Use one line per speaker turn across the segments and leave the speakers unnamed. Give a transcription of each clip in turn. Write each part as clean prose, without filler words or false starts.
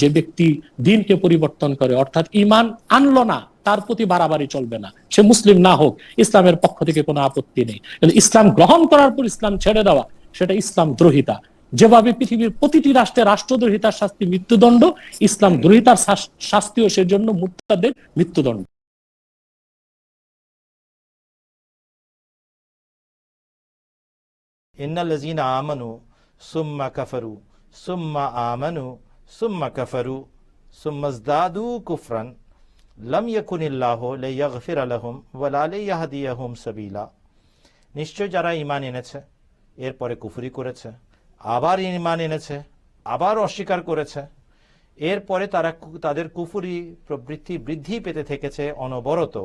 যে ব্যক্তি দিনকে পরিবর্তন করে, অর্থাৎ ঈমান আনলো না, তার প্রতি বাড়াবাড়ি চলবে না, সে মুসলিম না হোক, ইসলামের পক্ষ থেকে কোনো আপত্তি নেই। কিন্তু ইসলাম গ্রহণ করার পর ইসলাম ছেড়ে দেওয়া, সেটা ইসলাম দ্রোহিতা। যেভাবে পৃথিবীর প্রতিটি রাষ্ট্রে রাষ্ট্রদ্রোহিতার শাস্তি মৃত্যুদণ্ড, ইসলাম দ্রোহিতার শাস্তিও সেজন্য মুর্তাদের মৃত্যুদণ্ড।
ইন্নাল্লাযীনা আমানু সুম্মা কাফারু সুম্মা আমানু সুম্মা কাফারু সুম্মা ইজদাদু কুফরান লাম ইয়াকুনিল্লাহু লিয়াগফিরা লাহুম ওয়া লা লিয়াহদিয়াহুম সাবিলা। নিশ্চয় যারা ঈমান এনেছে এরপরে কুফরি করেছে, আবার ঈমান এনেছে, আবার অস্বীকার করেছে, এরপরে তারা তাদের কুফরি প্রবৃত্তি বৃদ্ধি পেতে থেকেছে অনবরত,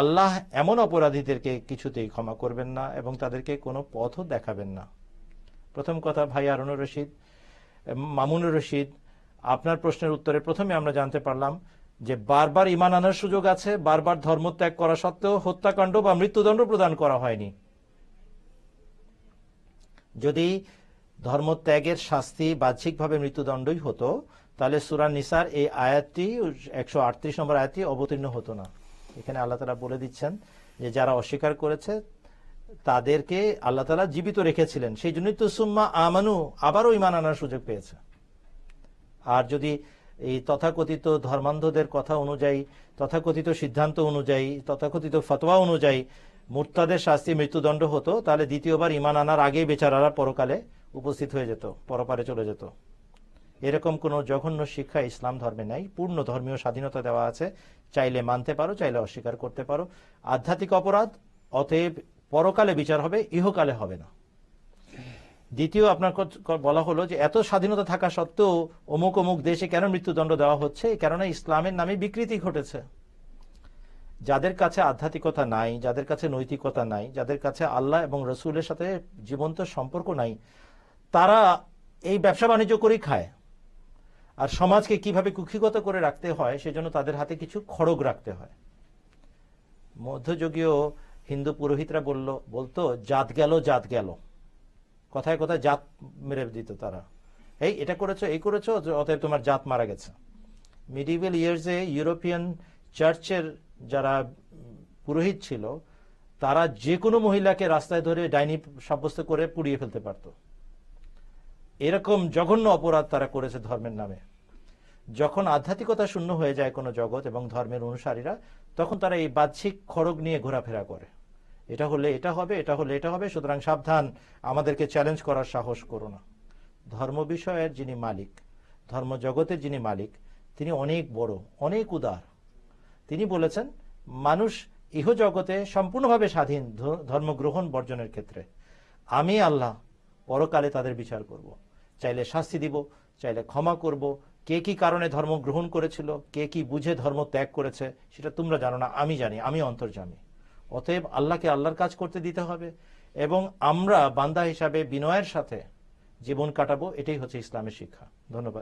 আল্লাহ এমন অপরাধীদেরকে কিছুতেই ক্ষমা করবেন না এবং তাদেরকে কোনো পথও দেখাবেন না। প্রথম কথা, ভাই হারুনুর রশিদ, মামুনুর রশিদ, আপনার প্রশ্নের উত্তরে প্রথমে আমরা জানতে পারলাম যে বারবার ঈমান আনার সুযোগ আছে, বারবার ধর্মত্যাগ করা সত্ত্বেও হত্যাকাণ্ড বা মৃত্যুদণ্ড প্রদান করা হয়নি। যদি ধর্মত্যাগের শাস্তি বাহ্যিকভাবে মৃত্যুদণ্ডই হতো, তাহলে সূরা নিসার এই আয়াতটি 138 নম্বর আয়াতটি অবতীর্ণ হতো না। এখানে আল্লাহ তাআলা বলে দিচ্ছেন যে যারা অস্বীকার করেছে তাদেরকে আল্লাহ তাআলা জীবিত রেখেছিলেন, সেই জন্যই তো সুম্মা আমানু, আবারও ঈমান আনার সুযোগ পেয়েছে। আর যদি এই তথাকথিত ধর্মান্ধদের কথা অনুযায়ী, তথাকথিত সিদ্ধান্ত অনুযায়ী, তথাকথিত ফতোয়া অনুযায়ী মুরতাদের শাস্তি মৃত্যুদণ্ড হতো, তাহলে দ্বিতীয়বার ঈমান আনার আগেই বেচারারা পরকালে উপস্থিত হয়ে যেত, পরপারে চলে যেত। এরকম কোনো জঘন্য শিক্ষা ইসলাম ধর্মে নাই। পূর্ণ ধর্মীয় স্বাধীনতা দেওয়া আছে, চাইলে মানতে পারো, চাইলে অস্বীকার করতে পারো। আধ্যাত্মিক অপরাধ, অতএব পরকালে বিচার হবে, ইহকালে হবে না। দ্বিতীয়, আপনার বলা হলো যে এত স্বাধীনতা থাকা সত্ত্বেও অমুক অমুক দেশে কেন মৃত্যুদণ্ড দেওয়া হচ্ছে, কেননা ইসলামের নামে বিকৃতি ঘটেছে। যাদের কাছে আধ্যাত্মিকতা নাই, যাদের কাছে নৈতিকতা নাই, যাদের কাছে আল্লাহ এবং রসুলের সাথে জীবন্ত সম্পর্ক নাই, তারা এই ব্যবসা বাণিজ্য করেই খায়। আর সমাজকে কিভাবে কুক্ষিগত করে রাখতে হয় সেজন্য তাদের হাতে কিছু খড়গ রাখতে হয়। মধ্যযুগীয় হিন্দু পুরোহিতরা বলতো জাত গেল, জাত গেল, কথায় কথায় জাত মেরে দিত তারা। এই এটা করেছো, এই করেছো, অতএব তোমার জাত মারা গেছে। মিডিভেল ইয়ার্সে ইউরোপিয়ান চার্চের যারা পুরোহিত ছিল, তারা যে কোনো মহিলাকে রাস্তায় ধরে ডাইনি সাব্যস্ত করে পুড়িয়ে ফেলতে পারত। এরকম জঘন্য অপরাধ তারা করেছে ধর্মের নামে। যখন আধ্যাত্মিকতা শূন্য হয়ে যায় কোনো জগৎ এবং ধর্মের অনুসারীরা, তখন তারা এই বাহ্যিক খড়গ নিয়ে ঘোরাফেরা করে। এটা হলে এটা হবে, এটা হলে এটা হবে, সুতরাং সাবধান, আমাদেরকে চ্যালেঞ্জ করার সাহস করো না। ধর্ম বিষয়ের যিনি মালিক, ধর্ম জগতের যিনি মালিক, তিনি অনেক বড়, অনেক উদার। তিনি বলেছেন মানুষ ইহজগতে সম্পূর্ণভাবে স্বাধীন ধর্মগ্রহণ বর্জনের ক্ষেত্রে। আমি আল্লাহ পরকালে তাদের বিচার করব, চাইলে শাস্তি দিব, চাইলে ক্ষমা করব। কে কি কারণে ধর্ম গ্রহণ করেছিল, কে কি বুঝে ধর্ম ত্যাগ করেছে, সেটা তোমরা জানো না, আমি জানি, আমি অন্তর্যামী। অতএব আল্লাহকে আল্লাহর কাজ করতে দিতে হবে এবং আমরা বান্দা হিসাবে বিনয়ের সাথে জীবন কাটাবো। এটাই হচ্ছে ইসলামের শিক্ষা। ধন্যবাদ।